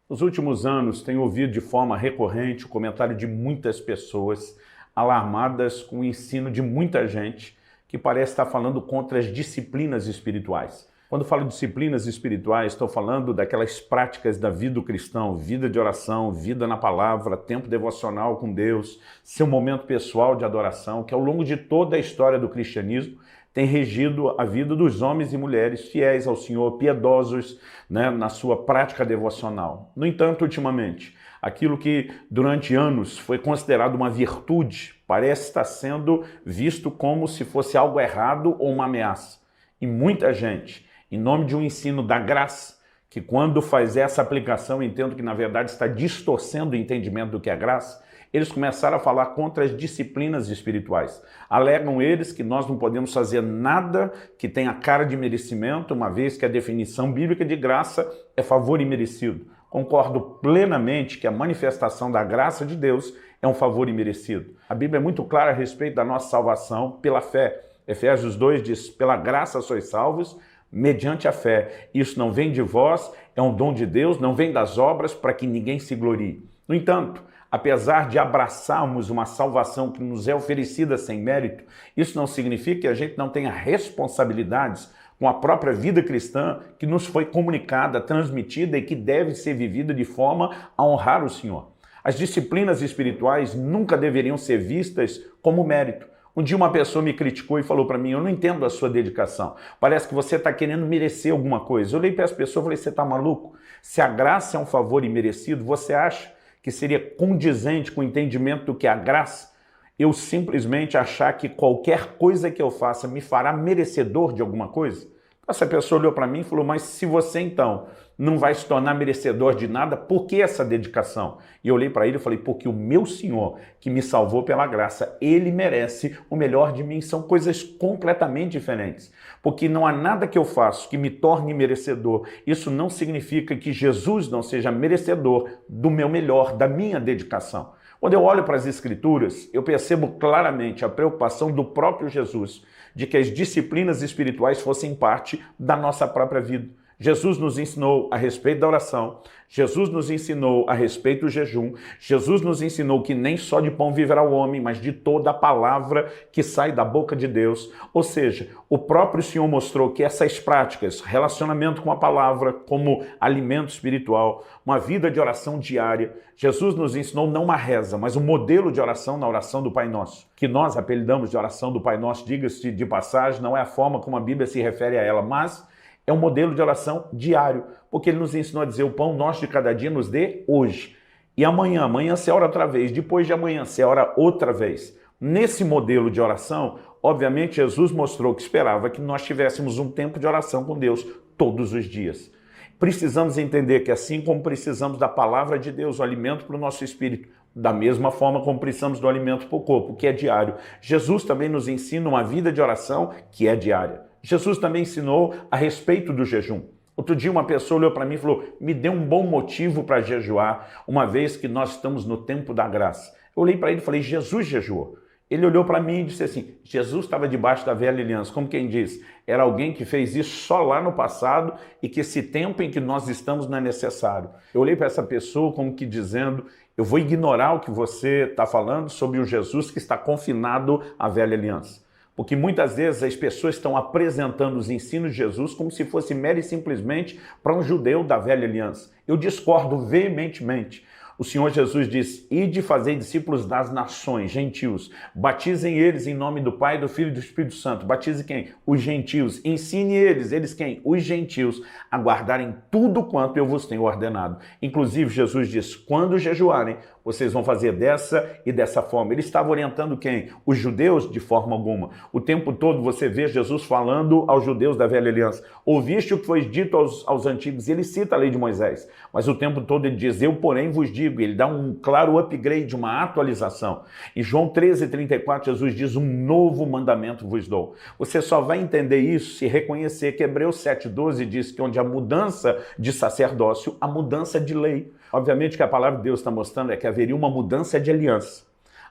Nos últimos anos, tenho ouvido de forma recorrente o comentário de muitas pessoas alarmadas com o ensino de muita gente que parece estar falando contra as disciplinas espirituais. Quando falo de disciplinas espirituais, estou falando daquelas práticas da vida do cristão, vida de oração, vida na palavra, tempo devocional com Deus, seu momento pessoal de adoração, que ao longo de toda a história do cristianismo tem regido a vida dos homens e mulheres fiéis ao Senhor, piedosos, na sua prática devocional. No entanto, ultimamente, aquilo que durante anos foi considerado uma virtude parece estar sendo visto como se fosse algo errado ou uma ameaça. E muita gente, em nome de um ensino da graça, que quando faz essa aplicação, entendo que na verdade está distorcendo o entendimento do que é graça, eles começaram a falar contra as disciplinas espirituais. Alegam eles que nós não podemos fazer nada que tenha cara de merecimento, uma vez que a definição bíblica de graça é favor imerecido. Concordo plenamente que a manifestação da graça de Deus é um favor imerecido. A Bíblia é muito clara a respeito da nossa salvação pela fé. Efésios 2 diz, pela graça sois salvos, mediante a fé. Isso não vem de vós, é um dom de Deus, não vem das obras para que ninguém se glorie. No entanto, apesar de abraçarmos uma salvação que nos é oferecida sem mérito, isso não significa que a gente não tenha responsabilidades com a própria vida cristã que nos foi comunicada, transmitida e que deve ser vivida de forma a honrar o Senhor. As disciplinas espirituais nunca deveriam ser vistas como mérito. Um dia uma pessoa me criticou e falou para mim, eu não entendo a sua dedicação, parece que você está querendo merecer alguma coisa. Eu olhei para essa pessoa e falei, você está maluco? Se a graça é um favor imerecido, você acha que seria condizente com o entendimento do que é a graça, eu simplesmente achar que qualquer coisa que eu faça me fará merecedor de alguma coisa? Essa pessoa olhou para mim e falou, mas se você então não vai se tornar merecedor de nada, por que essa dedicação? E eu olhei para ele e falei, porque o meu Senhor, que me salvou pela graça, ele merece o melhor de mim. São coisas completamente diferentes. Porque não há nada que eu faço que me torne merecedor. Isso não significa que Jesus não seja merecedor do meu melhor, da minha dedicação. Quando eu olho para as Escrituras, eu percebo claramente a preocupação do próprio Jesus de que as disciplinas espirituais fossem parte da nossa própria vida. Jesus nos ensinou a respeito da oração, Jesus nos ensinou a respeito do jejum, Jesus nos ensinou que nem só de pão viverá o homem, mas de toda a palavra que sai da boca de Deus. Ou seja, o próprio Senhor mostrou que essas práticas, relacionamento com a palavra como alimento espiritual, uma vida de oração diária, Jesus nos ensinou não uma reza, mas um modelo de oração na oração do Pai Nosso, que nós apelidamos de oração do Pai Nosso, diga-se de passagem, não é a forma como a Bíblia se refere a ela, mas é um modelo de oração diário, porque ele nos ensinou a dizer, o pão nosso de cada dia nos dê hoje. E amanhã você ora outra vez, depois de amanhã você ora outra vez. Nesse modelo de oração, obviamente Jesus mostrou que esperava que nós tivéssemos um tempo de oração com Deus todos os dias. Precisamos entender que assim como precisamos da palavra de Deus, o alimento para o nosso espírito, da mesma forma como precisamos do alimento para o corpo, que é diário. Jesus também nos ensina uma vida de oração que é diária. Jesus também ensinou a respeito do jejum. Outro dia uma pessoa olhou para mim e falou, me dê um bom motivo para jejuar, uma vez que nós estamos no tempo da graça. Eu olhei para ele e falei, Jesus jejuou. Ele olhou para mim e disse assim, Jesus estava debaixo da velha aliança, como quem diz, era alguém que fez isso só lá no passado e que esse tempo em que nós estamos não é necessário. Eu olhei para essa pessoa como que dizendo, eu vou ignorar o que você está falando sobre o Jesus que está confinado à velha aliança. Porque muitas vezes as pessoas estão apresentando os ensinos de Jesus como se fosse mero e simplesmente para um judeu da velha aliança. Eu discordo veementemente. O Senhor Jesus diz, ide fazer discípulos das nações, gentios. Batizem eles em nome do Pai, do Filho e do Espírito Santo. Batize quem? Os gentios. Ensine eles quem? Os gentios, a guardarem tudo quanto eu vos tenho ordenado. Inclusive, Jesus diz, quando jejuarem, vocês vão fazer dessa e dessa forma. Ele estava orientando quem? Os judeus? De forma alguma. O tempo todo você vê Jesus falando aos judeus da velha aliança. Ouviste o que foi dito aos antigos? Ele cita a lei de Moisés. Mas o tempo todo ele diz, eu porém vos digo. Ele dá um claro upgrade, uma atualização. Em João 13:34, Jesus diz, um novo mandamento vos dou. Você só vai entender isso se reconhecer que Hebreus 7:12 diz que onde a mudança de sacerdócio, a mudança de lei. Obviamente que a palavra de Deus está mostrando é que haveria uma mudança de aliança,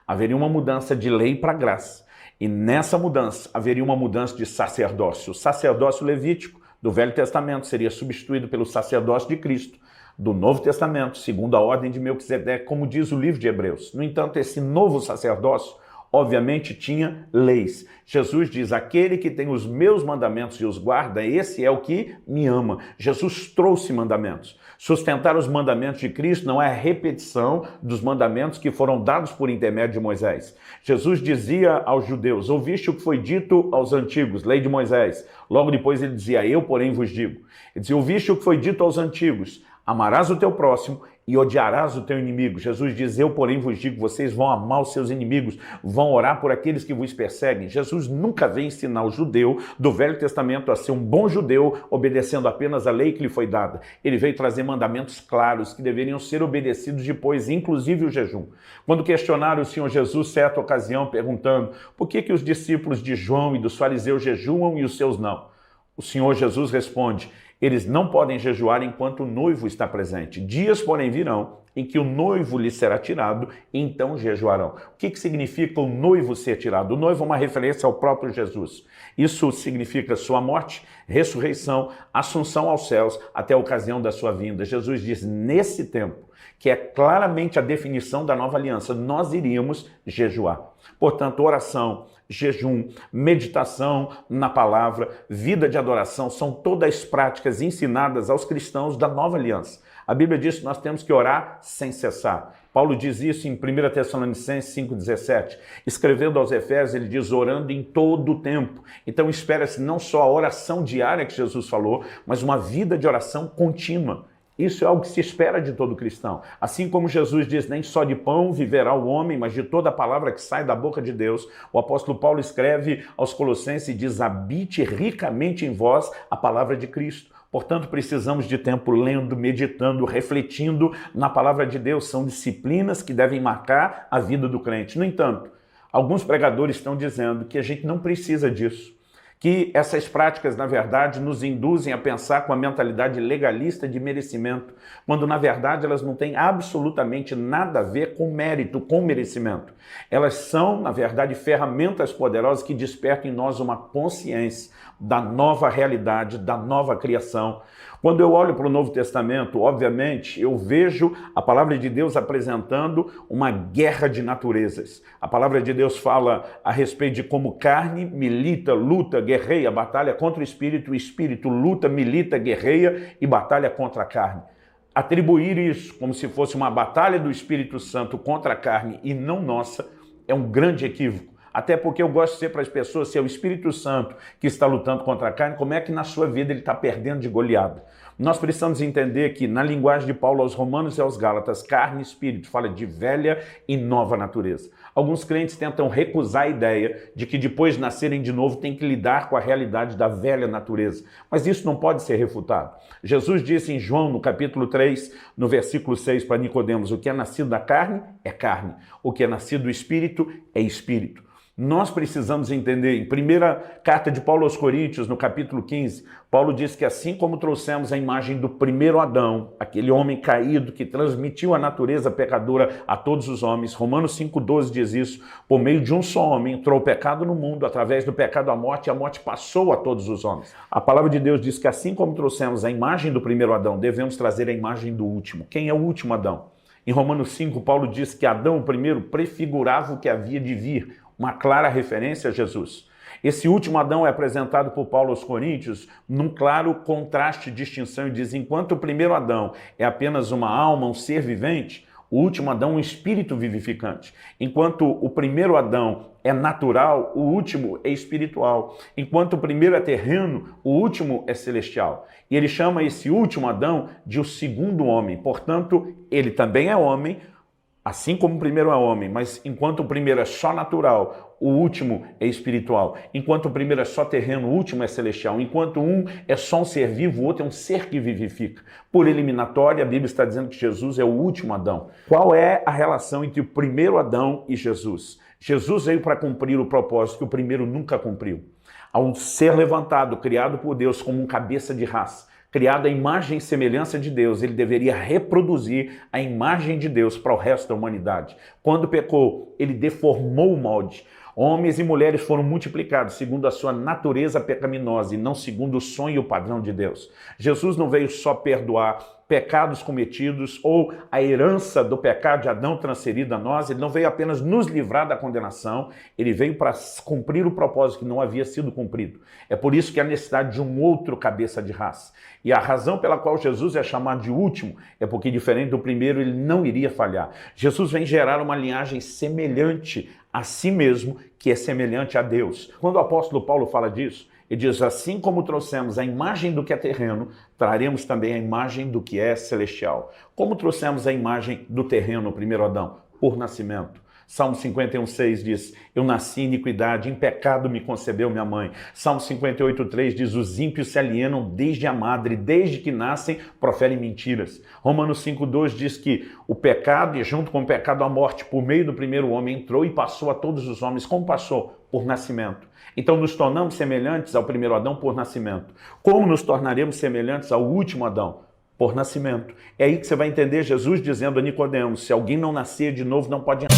haveria uma mudança de lei para graça. E nessa mudança haveria uma mudança de sacerdócio. O sacerdócio levítico do Velho Testamento seria substituído pelo sacerdócio de Cristo. do Novo Testamento, segundo a ordem de Melquisedeque, como diz o livro de Hebreus. No entanto, esse novo sacerdócio, obviamente, tinha leis. Jesus diz, aquele que tem os meus mandamentos e os guarda, esse é o que me ama. Jesus trouxe mandamentos. Sustentar os mandamentos de Cristo não é a repetição dos mandamentos que foram dados por intermédio de Moisés. Jesus dizia aos judeus, ouviste o que foi dito aos antigos, lei de Moisés. Logo depois ele dizia, eu porém vos digo. Ele dizia, ouviste o que foi dito aos antigos, amarás o teu próximo e odiarás o teu inimigo. Jesus diz, eu porém vos digo, vocês vão amar os seus inimigos, vão orar por aqueles que vos perseguem. Jesus nunca veio ensinar o judeu do Velho Testamento a ser um bom judeu, obedecendo apenas a lei que lhe foi dada. Ele veio trazer mandamentos claros que deveriam ser obedecidos depois, inclusive o jejum. Quando questionaram o Senhor Jesus, certa ocasião, perguntando por que os discípulos de João e dos fariseus jejuam e os seus não? O Senhor Jesus responde, eles não podem jejuar enquanto o noivo está presente. Dias, porém, virão em que o noivo lhe será tirado, e então jejuarão. O que significa o noivo ser tirado? O noivo é uma referência ao próprio Jesus. Isso significa sua morte, ressurreição, assunção aos céus, até a ocasião da sua vinda. Jesus diz, nesse tempo, que é claramente a definição da nova aliança, nós iríamos jejuar. Portanto, oração, jejum, meditação na palavra, vida de adoração, são todas práticas ensinadas aos cristãos da nova aliança. A Bíblia diz que nós temos que orar sem cessar. Paulo diz isso em 1 Tessalonicenses 5,17. Escrevendo aos Efésios, ele diz, orando em todo o tempo. Então espera-se não só a oração diária que Jesus falou, mas uma vida de oração contínua. Isso é algo que se espera de todo cristão. Assim como Jesus diz, nem só de pão viverá o homem, mas de toda a palavra que sai da boca de Deus, o apóstolo Paulo escreve aos Colossenses e diz, habite ricamente em vós a palavra de Cristo. Portanto, precisamos de tempo lendo, meditando, refletindo na palavra de Deus. São disciplinas que devem marcar a vida do crente. No entanto, alguns pregadores estão dizendo que a gente não precisa disso. Que essas práticas, na verdade, nos induzem a pensar com a mentalidade legalista de merecimento, quando, na verdade, elas não têm absolutamente nada a ver com mérito, com merecimento. Elas são, na verdade, ferramentas poderosas que despertam em nós uma consciência da nova realidade, da nova criação. Quando eu olho para o Novo Testamento, obviamente, eu vejo a palavra de Deus apresentando uma guerra de naturezas. A palavra de Deus fala a respeito de como carne milita, luta, guerreia, batalha contra o espírito luta, milita, guerreia e batalha contra a carne. Atribuir isso como se fosse uma batalha do Espírito Santo contra a carne e não nossa é um grande equívoco. Até porque eu gosto de dizer para as pessoas, se é o Espírito Santo que está lutando contra a carne, como é que na sua vida ele está perdendo de goleada? Nós precisamos entender que na linguagem de Paulo aos Romanos e aos Gálatas, carne e espírito fala de velha e nova natureza. Alguns crentes tentam recusar a ideia de que depois de nascerem de novo tem que lidar com a realidade da velha natureza. Mas isso não pode ser refutado. Jesus disse em João, no capítulo 3, no versículo 6, para Nicodemos, o que é nascido da carne é carne, o que é nascido do espírito é espírito. Nós precisamos entender, em primeira carta de Paulo aos Coríntios, no capítulo 15, Paulo diz que assim como trouxemos a imagem do primeiro Adão, aquele homem caído que transmitiu a natureza pecadora a todos os homens, Romanos 5,12 diz isso, por meio de um só homem entrou o pecado no mundo, através do pecado a morte, e a morte passou a todos os homens. A palavra de Deus diz que assim como trouxemos a imagem do primeiro Adão, devemos trazer a imagem do último. Quem é o último Adão? Em Romanos 5, Paulo diz que Adão, o primeiro, prefigurava o que havia de vir, uma clara referência a Jesus. Esse último Adão é apresentado por Paulo aos Coríntios num claro contraste, distinção, e diz, enquanto o primeiro Adão é apenas uma alma, um ser vivente, o último Adão é um espírito vivificante. Enquanto o primeiro Adão é natural, o último é espiritual. Enquanto o primeiro é terreno, o último é celestial. E ele chama esse último Adão de o segundo homem. Portanto, ele também é homem, assim como o primeiro é homem, mas enquanto o primeiro é só natural, o último é espiritual. Enquanto o primeiro é só terreno, o último é celestial. Enquanto um é só um ser vivo, o outro é um ser que vivifica. Por eliminatória, a Bíblia está dizendo que Jesus é o último Adão. Qual é a relação entre o primeiro Adão e Jesus? Jesus veio para cumprir o propósito que o primeiro nunca cumpriu. Ao ser levantado, criado por Deus como um cabeça de raça, criado à imagem e semelhança de Deus, ele deveria reproduzir a imagem de Deus para o resto da humanidade. Quando pecou, ele deformou o molde. Homens e mulheres foram multiplicados segundo a sua natureza pecaminosa e não segundo o sonho e o padrão de Deus. Jesus não veio só perdoar pecados cometidos ou a herança do pecado de Adão transferida a nós. Ele não veio apenas nos livrar da condenação, ele veio para cumprir o propósito que não havia sido cumprido. É por isso que há necessidade de um outro cabeça de raça. E a razão pela qual Jesus é chamado de último é porque, diferente do primeiro, ele não iria falhar. Jesus vem gerar uma linhagem semelhante a si mesmo, que é semelhante a Deus. Quando o apóstolo Paulo fala disso, ele diz: assim como trouxemos a imagem do que é terreno, traremos também a imagem do que é celestial. Como trouxemos a imagem do terreno, o primeiro Adão? Por nascimento. Salmo 51:6 diz: eu nasci em iniquidade, em pecado me concebeu minha mãe. Salmo 58:3 diz: os ímpios se alienam desde a madre, desde que nascem proferem mentiras. Romanos 5:2 diz que o pecado, e junto com o pecado a morte, por meio do primeiro homem, entrou e passou a todos os homens. Como passou? Por nascimento. Então nos tornamos semelhantes ao primeiro Adão por nascimento. Como nos tornaremos semelhantes ao último Adão? Por nascimento. É aí que você vai entender Jesus dizendo a Nicodemos: se alguém não nascer de novo, não pode entrar.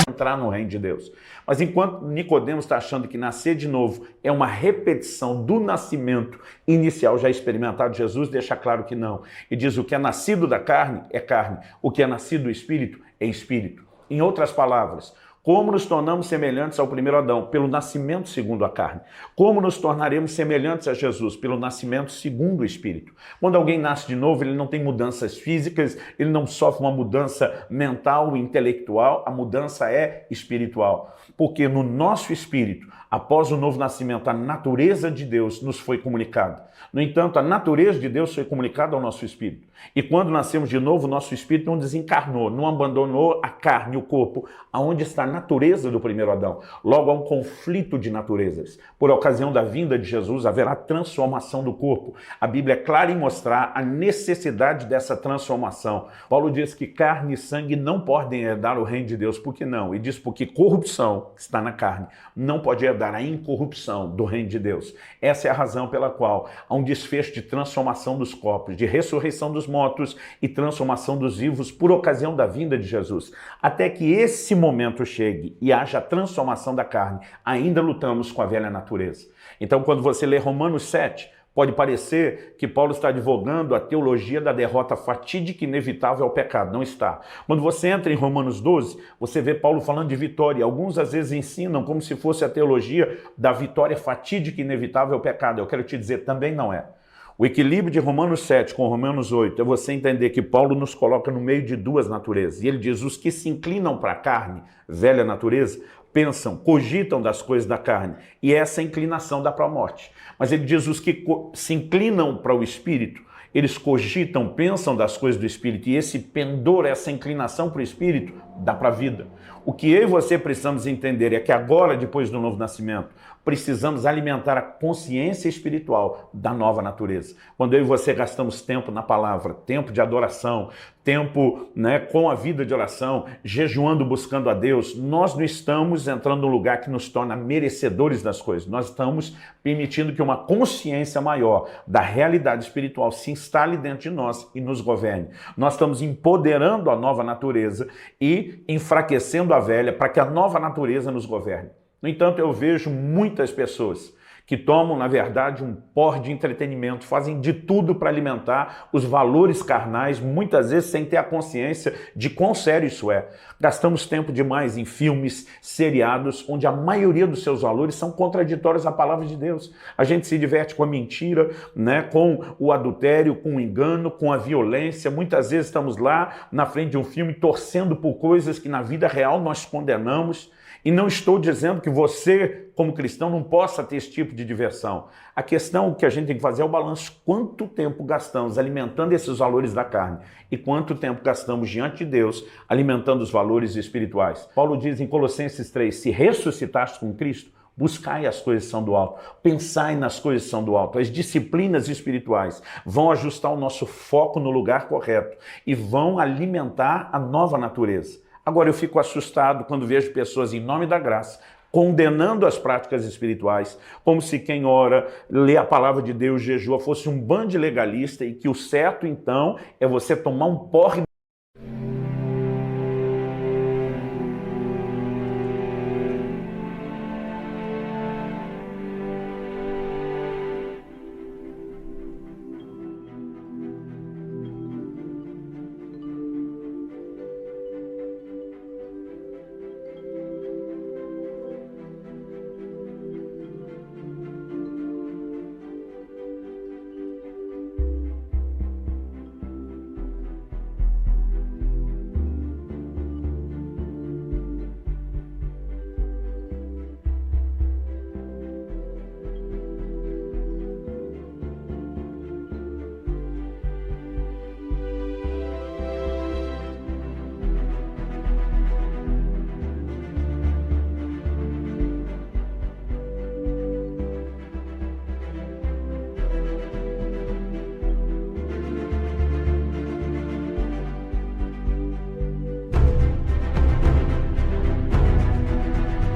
Entrar no reino de Deus. Mas enquanto Nicodemos está achando que nascer de novo é uma repetição do nascimento inicial já experimentado, Jesus deixa claro que não. E diz: o que é nascido da carne é carne, o que é nascido do espírito é espírito. Em outras palavras, como nos tornamos semelhantes ao primeiro Adão? Pelo nascimento segundo a carne. Como nos tornaremos semelhantes a Jesus? Pelo nascimento segundo o Espírito. Quando alguém nasce de novo, ele não tem mudanças físicas, ele não sofre uma mudança mental, intelectual, a mudança é espiritual. Porque no nosso espírito, após o novo nascimento, a natureza de Deus nos foi comunicada. No entanto, a natureza de Deus foi comunicada ao nosso espírito. E quando nascemos de novo, o nosso espírito não desencarnou, não abandonou a carne, o corpo, aonde está a natureza do primeiro Adão. Logo, há um conflito de naturezas. Por ocasião da vinda de Jesus, haverá transformação do corpo. A Bíblia é clara em mostrar a necessidade dessa transformação. Paulo diz que carne e sangue não podem herdar o reino de Deus. Por que não? E diz: porque corrupção que está na carne não pode herdar a incorrupção do reino de Deus. Essa é a razão pela qual há um desfecho de transformação dos corpos, de ressurreição dos mortos e transformação dos vivos por ocasião da vinda de Jesus. Até que esse momento chegue e haja a transformação da carne, ainda lutamos com a velha natureza. Então, quando você lê Romanos 7, pode parecer que Paulo está advogando a teologia da derrota fatídica e inevitável ao pecado. Não está. Quando você entra em Romanos 12, você vê Paulo falando de vitória. Alguns às vezes ensinam como se fosse a teologia da vitória fatídica e inevitável ao pecado. Eu quero te dizer, também não é. O equilíbrio de Romanos 7 com Romanos 8 é você entender que Paulo nos coloca no meio de duas naturezas. E ele diz: os que se inclinam para a carne, velha natureza, pensam, cogitam das coisas da carne. E essa inclinação dá para a morte. Mas ele diz: os que se inclinam para o Espírito, eles cogitam, pensam das coisas do Espírito. E esse pendor, essa inclinação para o Espírito, dá para a vida. O que eu e você precisamos entender é que agora, depois do novo nascimento, precisamos alimentar a consciência espiritual da nova natureza. Quando eu e você gastamos tempo na palavra, tempo de adoração, tempo com a vida de oração, jejuando, buscando a Deus, nós não estamos entrando num lugar que nos torna merecedores das coisas. Nós estamos permitindo que uma consciência maior da realidade espiritual se instale dentro de nós e nos governe. Nós estamos empoderando a nova natureza e enfraquecendo a velha para que a nova natureza nos governe. No entanto, eu vejo muitas pessoas que tomam, na verdade, um porre de entretenimento, fazem de tudo para alimentar os valores carnais, muitas vezes sem ter a consciência de quão sério isso é. Gastamos tempo demais em filmes, seriados, onde a maioria dos seus valores são contraditórios à palavra de Deus. A gente se diverte com a mentira, né, com o adultério, com o engano, com a violência. Muitas vezes estamos lá na frente de um filme torcendo por coisas que na vida real nós condenamos. E não estou dizendo que você, como cristão, não possa ter esse tipo de diversão. A questão que a gente tem que fazer é o balanço. Quanto tempo gastamos alimentando esses valores da carne e quanto tempo gastamos diante de Deus alimentando os valores espirituais? Paulo diz em Colossenses 3, se ressuscitaste com Cristo, buscai as coisas que são do alto, pensai nas coisas que são do alto. As disciplinas espirituais vão ajustar o nosso foco no lugar correto e vão alimentar a nova natureza. Agora eu fico assustado quando vejo pessoas em nome da graça condenando as práticas espirituais, como se quem ora, lê a palavra de Deus, jejua, fosse um bando de legalista e que o certo então é você tomar um porre.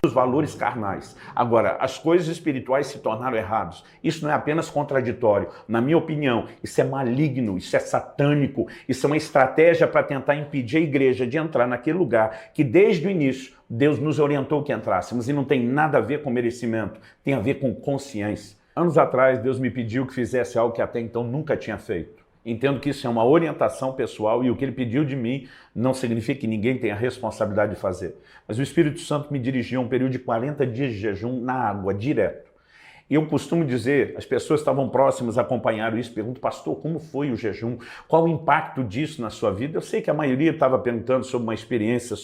Os valores carnais. Agora, as coisas espirituais se tornaram errados. Isso não é apenas contraditório. Na minha opinião, isso é maligno, isso é satânico, isso é uma estratégia para tentar impedir a igreja de entrar naquele lugar que desde o início Deus nos orientou que entrássemos e não tem nada a ver com merecimento, tem a ver com consciência. Anos atrás, Deus me pediu que fizesse algo que até então nunca tinha feito. Entendo que isso é uma orientação pessoal e o que ele pediu de mim não significa que ninguém tenha a responsabilidade de fazer. Mas o Espírito Santo me dirigiu a um período de 40 dias de jejum na água, direto. E eu costumo dizer, as pessoas estavam próximas, acompanharam isso, perguntam, pastor, como foi o jejum? Qual o impacto disso na sua vida? Eu sei que a maioria estava perguntando sobre uma experiência,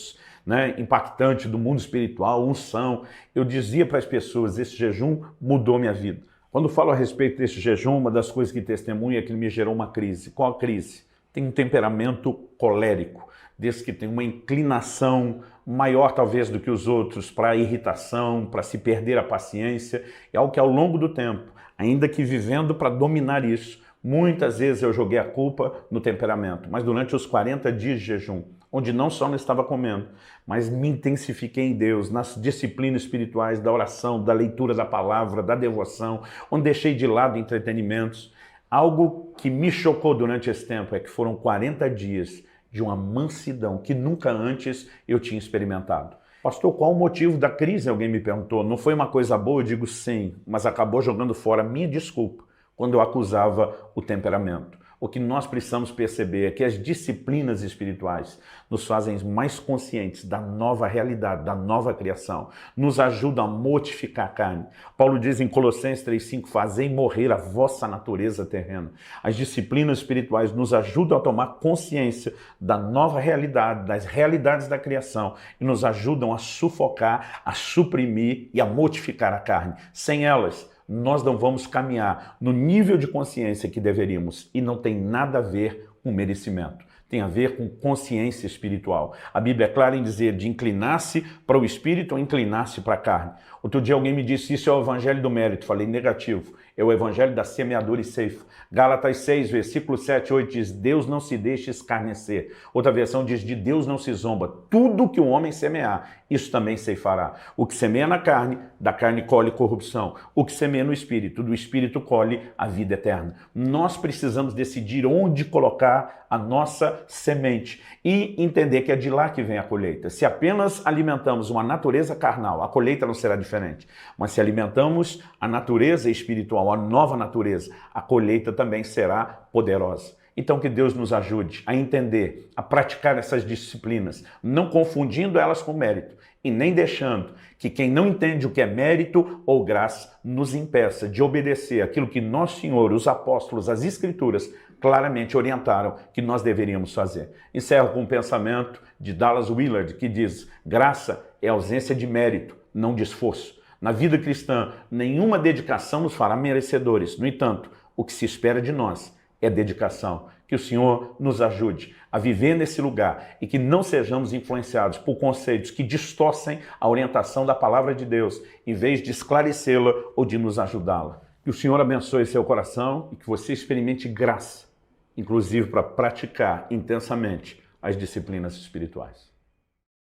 né, impactante do mundo espiritual, unção. Eu dizia para as pessoas, esse jejum mudou minha vida. Quando falo a respeito desse jejum, uma das coisas que testemunho é que ele me gerou uma crise. Qual a crise? Tem um temperamento colérico, desse que tem uma inclinação maior talvez do que os outros para a irritação, para se perder a paciência. É algo que ao longo do tempo, ainda que vivendo para dominar isso, muitas vezes eu joguei a culpa no temperamento. Mas durante os 40 dias de jejum, onde não só não estava comendo, mas me intensifiquei em Deus, nas disciplinas espirituais, da oração, da leitura da palavra, da devoção, onde deixei de lado entretenimentos. Algo que me chocou durante esse tempo é que foram 40 dias de uma mansidão que nunca antes eu tinha experimentado. Pastor, qual o motivo da crise? Alguém me perguntou. Não foi uma coisa boa? Eu digo sim, mas acabou jogando fora a minha desculpa quando eu acusava o temperamento. O que nós precisamos perceber é que as disciplinas espirituais nos fazem mais conscientes da nova realidade, da nova criação, nos ajudam a mortificar a carne. Paulo diz em Colossenses 3,5, fazei morrer a vossa natureza terrena. As disciplinas espirituais nos ajudam a tomar consciência da nova realidade, das realidades da criação e nos ajudam a sufocar, a suprimir e a mortificar a carne. Sem elas, nós não vamos caminhar no nível de consciência que deveríamos e não tem nada a ver com merecimento. Tem a ver com consciência espiritual. A Bíblia é clara em dizer de inclinar-se para o espírito ou inclinar-se para a carne. Outro dia alguém me disse, isso é o evangelho do mérito. Falei, negativo. É o evangelho da semeadura e ceifa. Gálatas 6, versículo 7 e 8 diz, Deus não se deixa escarnecer. Outra versão diz, de Deus não se zomba. Tudo que o homem semear, isso também ceifará. O que semeia na carne, da carne colhe corrupção. O que semeia no espírito, do espírito colhe a vida eterna. Nós precisamos decidir onde colocar a nossa essa semente e entender que é de lá que vem a colheita. Se apenas alimentamos uma natureza carnal, a colheita não será diferente. Mas se alimentamos a natureza espiritual, a nova natureza, a colheita também será poderosa. Então que Deus nos ajude a entender, a praticar essas disciplinas, não confundindo elas com mérito e nem deixando que quem não entende o que é mérito ou graça nos impeça de obedecer aquilo que Nosso Senhor, os apóstolos, as Escrituras claramente orientaram que nós deveríamos fazer. Encerro com um pensamento de Dallas Willard que diz: graça é ausência de mérito, não de esforço. Na vida cristã, nenhuma dedicação nos fará merecedores. No entanto, o que se espera de nós é dedicação. Que o Senhor nos ajude a viver nesse lugar e que não sejamos influenciados por conceitos que distorcem a orientação da palavra de Deus, em vez de esclarecê-la ou de nos ajudá-la. Que o Senhor abençoe seu coração e que você experimente graça, inclusive para praticar intensamente as disciplinas espirituais.